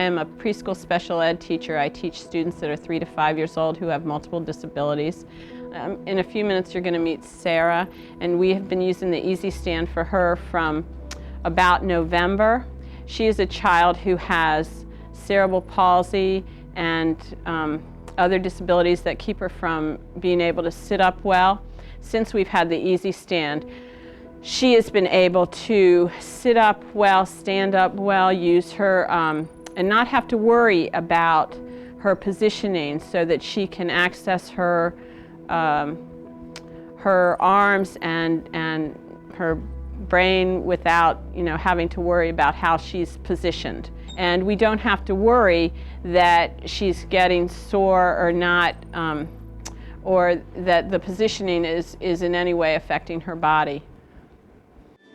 am a preschool special ed teacher. I teach students that are 3 to 5 years old who have multiple disabilities. In a few minutes you're going to meet Sara, and we have been using the EasyStand for her from about November. She is a child who has cerebral palsy and other disabilities that keep her from being able to sit up well. Since we've had the EasyStand, she has been able to sit up well, stand up well, use her, and not have to worry about her positioning so that she can access her arms and her brain without, having to worry about how she's positioned. And we don't have to worry that she's getting sore or not, or that the positioning is in any way affecting her body.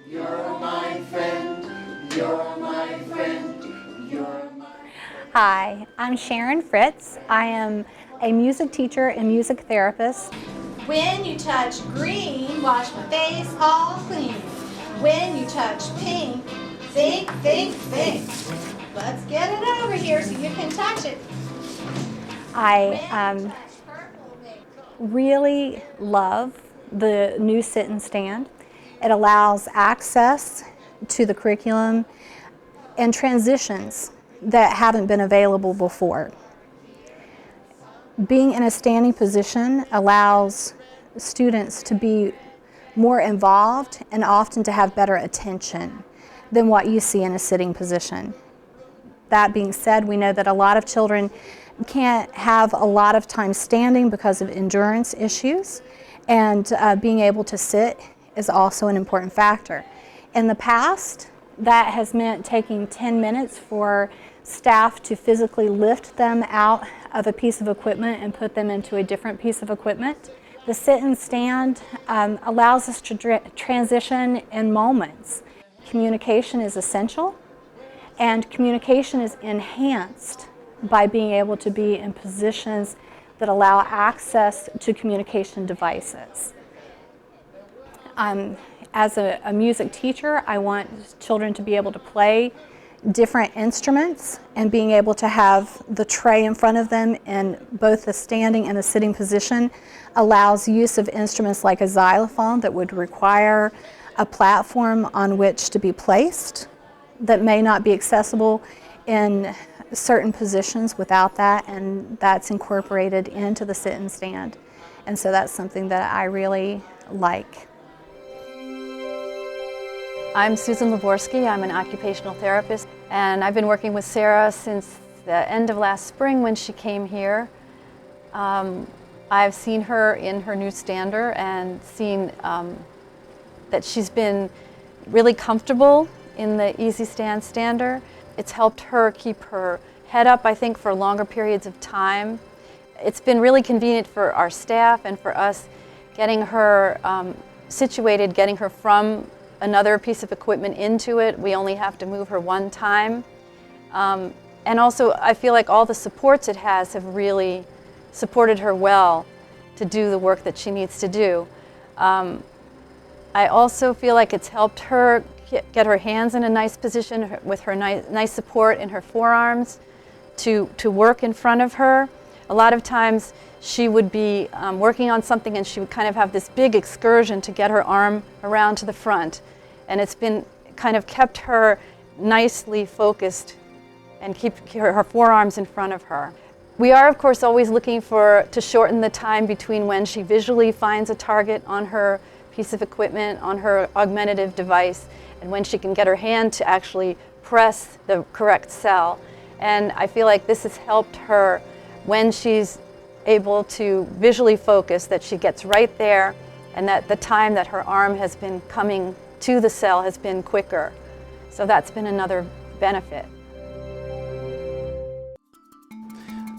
You're my friend, you're my friend, you're my... Hi, I'm SHARON FRITTS. I am a music teacher and music therapist. When you touch green, wash my face all clean. When you touch pink, think, think, think. Let's get it over here so you can touch it. I really love the new sit and stand. It allows access to the curriculum and transitions that haven't been available before. Being in a standing position allows students to be more involved and often to have better attention than what you see in a sitting position. That being said, we know that a lot of children can't have a lot of time standing because of endurance issues, and being able to sit is also an important factor. In the past, that has meant taking 10 minutes for staff to physically lift them out of a piece of equipment and put them into a different piece of equipment. The sit and stand allows us to transition in moments. Communication is essential, and communication is enhanced by being able to be in positions that allow access to communication devices. As a music teacher, I want children to be able to play different instruments, and being able to have the tray in front of them in both the standing and the sitting position allows use of instruments like a xylophone that would require a platform on which to be placed that may not be accessible in certain positions without that, and that's incorporated into the sit and stand. And so that's something that I really like. I'm Susan LUBORSKY. I'm an occupational therapist, and I've been working with Sara since the end of last spring when she came here. I've seen her in her new stander and seen that she's been really comfortable in the EasyStand stander. It's helped her keep her head up, I think, for longer periods of time. It's been really convenient for our staff and for us getting her situated, getting her from another piece of equipment into it. We only have to move her one time. And also, I feel like all the supports it has have really supported her well to do the work that she needs to do. I also feel like it's helped her get her hands in a nice position with her nice support in her forearms to work in front of her. A lot of times she would be working on something and she would kind of have this big excursion to get her arm around to the front. And it's been kind of kept her nicely focused and keep her forearms in front of her. We are, of course, always looking to shorten the time between when she visually finds a target on her piece of equipment, on her augmentative device, and when she can get her hand to actually press the correct cell. And I feel like this has helped her when she's able to visually focus, that she gets right there, and that the time that her arm has been coming to the cell has been quicker. So that's been another benefit.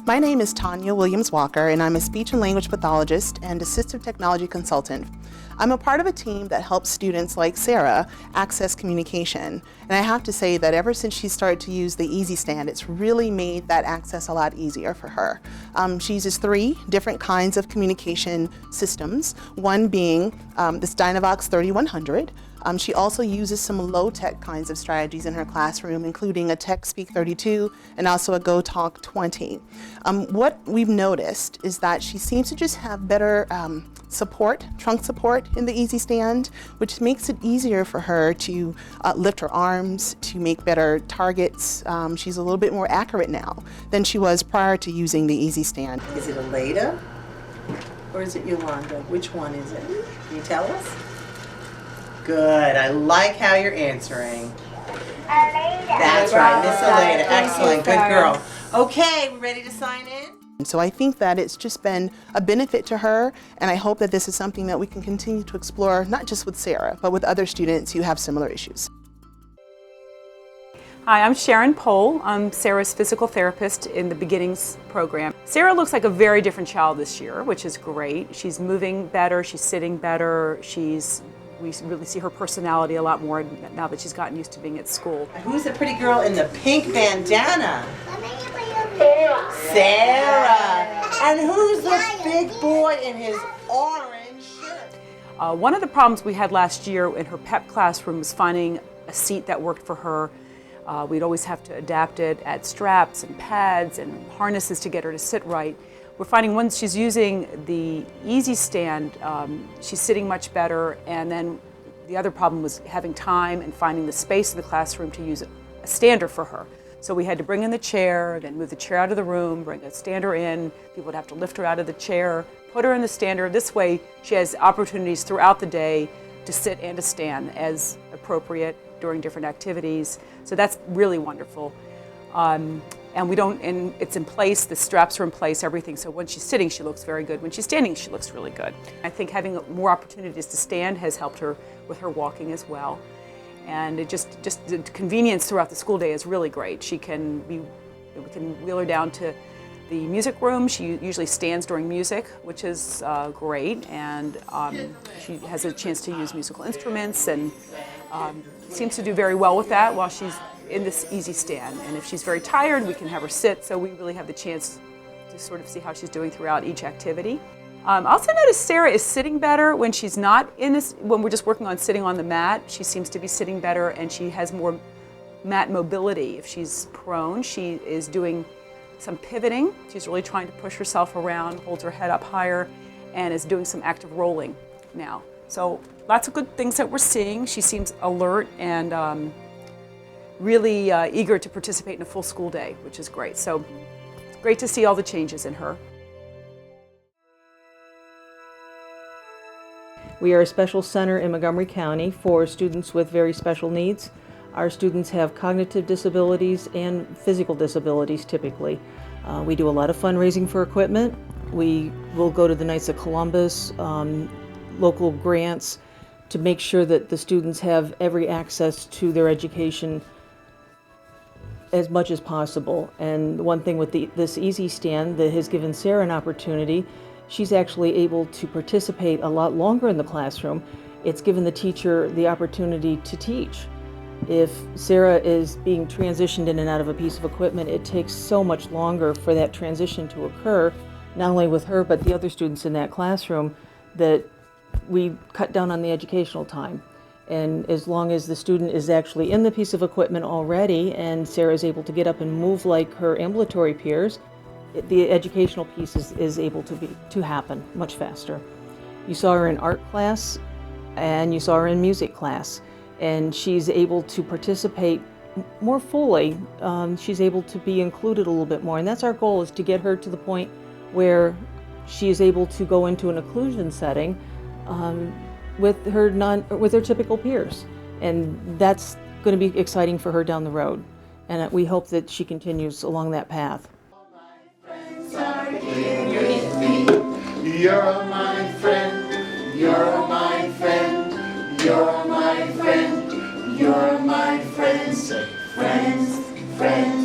My name is Tonya Williams-Walker, and I'm a speech and language pathologist and assistive technology consultant. I'm a part of a team that helps students like Sara access communication. And I have to say that ever since she started to use the EasyStand, it's really made that access a lot easier for her. She uses 3 different kinds of communication systems, one being this Dynavox 3100, She also uses some low-tech kinds of strategies in her classroom, including a Tech Speak 32 and also a Go Talk 20. What we've noticed is that she seems to just have better support, trunk support in the EasyStand, which makes it easier for her to lift her arms, to make better targets. She's a little bit more accurate now than she was prior to using the EasyStand. Is it Aleda or is it Yolanda? Which one is it? Can you tell us? Good. I like how you're answering. Aleda. That's right, Miss Aleda. Excellent. Good girl. Okay, we ready to sign in? So I think that it's just been a benefit to her, and I hope that this is something that we can continue to explore, not just with Sara, but with other students who have similar issues. Hi, I'm SHARON POHL. I'm Sara's physical therapist in the Beginnings program. Sara looks like a very different child this year, which is great. She's moving better, she's sitting better, we really see her personality a lot more now that she's gotten used to being at school. Who's the pretty girl in the pink bandana? Sara. Sara. And who's the big boy in his orange shirt? One of the problems we had last year in her PEP classroom was finding a seat that worked for her. We'd always have to adapt it, add straps and pads and harnesses to get her to sit right. We're finding once she's using the EasyStand, she's sitting much better, and then the other problem was having time and finding the space in the classroom to use a stander for her. So we had to bring in the chair, then move the chair out of the room, bring a stander in. People would have to lift her out of the chair, put her in the stander. This way she has opportunities throughout the day to sit and to stand as appropriate during different activities. So that's really wonderful. And it's in place, the straps are in place, everything. So when she's sitting, she looks very good. When she's standing, she looks really good. I think having more opportunities to stand has helped her with her walking as well. And it just the convenience throughout the school day is really great. We can wheel her down to the music room. She usually stands during music, which is great. And she has a chance to use musical instruments and seems to do very well with that while she's in this EasyStand. And if she's very tired, we can have her sit, so we really have the chance to sort of see how she's doing throughout each activity. I also notice Sara is sitting better when she's not in this, when we're just working on sitting on the mat. She seems to be sitting better and she has more mat mobility. If she's prone, she is doing some pivoting. She's really trying to push herself around, holds her head up higher, and is doing some active rolling now. So lots of good things that we're seeing. She seems alert and really eager to participate in a full school day, which is great. So it's great to see all the changes in her. We are a special center in Montgomery County for students with very special needs. Our students have cognitive disabilities and physical disabilities typically. We do a lot of fundraising for equipment. We will go to the Knights of Columbus, local grants to make sure that the students have every access to their education as much as possible. And one thing with this EasyStand that has given Sara an opportunity, she's actually able to participate a lot longer in the classroom. It's given the teacher the opportunity to teach. If Sara is being transitioned in and out of a piece of equipment, it takes so much longer for that transition to occur, not only with her, but the other students in that classroom, that we cut down on the educational time. And as long as the student is actually in the piece of equipment already and Sara is able to get up and move like her ambulatory peers, the educational piece is able to happen much faster. You saw her in art class and you saw her in music class, and she's able to participate more fully. She's able to be included a little bit more, and that's our goal, is to get her to the point where she is able to go into an inclusion setting with her typical peers, and that's going to be exciting for her down the road, and we hope that she continues along that path. You're my friend, you're my friend, you're my friend, you're my friend. Say friends, friends.